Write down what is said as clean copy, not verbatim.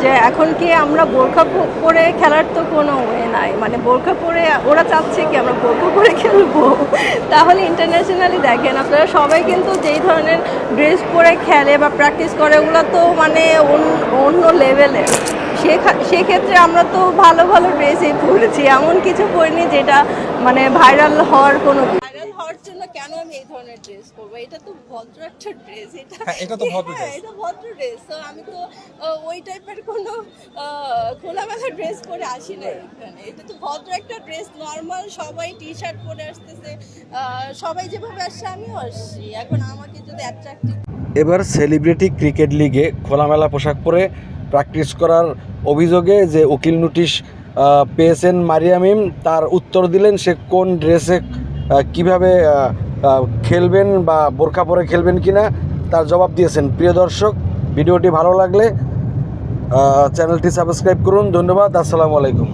যে এখন কি আমরা বোরখা পরে খেলার তো কোনো ওয়ে নাই, মানে বোরখা পরে ওরা চাচ্ছে কি আমরা বোরখা পরে খেলবো। তাহলে ইন্টারন্যাশনালি দেখেন আপনারা সবাই কিন্তু যেই ধরনের ড্রেস পরে খেলে বা প্র্যাকটিস করে ওগুলো তো মানে অন্য লেভেলের। সেক্ষেত্রে আমরা তো ভালো ভালো ড্রেসই পরেছি, এমন কিছু পরিনি যেটা মানে ভাইরাল হওয়ার কোনো ভাইরাল হওয়ার জন্য কেন আমি এই ধরনের ড্রেস পরবো। এটা তো ভদ্র একটা ড্রেস, এটা তো ভদ্র ড্রেস। এটা ভদ্র ড্রেস। তো আমি তো ওই টাইপের কোনো খোলামেলা ড্রেস পরে আসি না এখানে। এটা তো ভদ্র একটা ড্রেস, নর্মাল সবাই টি শার্ট পরে আসতেছে, সবাই যেভাবে আসছে আমিও আসছি। এখন আমাকে যদি অ্যাট্রাক্টিভ এবার সেলিব্রিটি ক্রিকেট লিগে খোলামেলা পোশাক পরে প্র্যাকটিস করার অভিযোগে যে উকিল নোটিশ পেয়েছেন মারিয়ামিম, তার উত্তর দিলেন সে কোন ড্রেসে কিভাবে খেলবেন বা বোরকা পরে খেলবেন কিনা তার জবাব দিয়েছেন। প্রিয় দর্শক, ভিডিওটি ভালো লাগলে চ্যানেলটি সাবস্ক্রাইব করুন। ধন্যবাদ। আসসালামু আলাইকুম।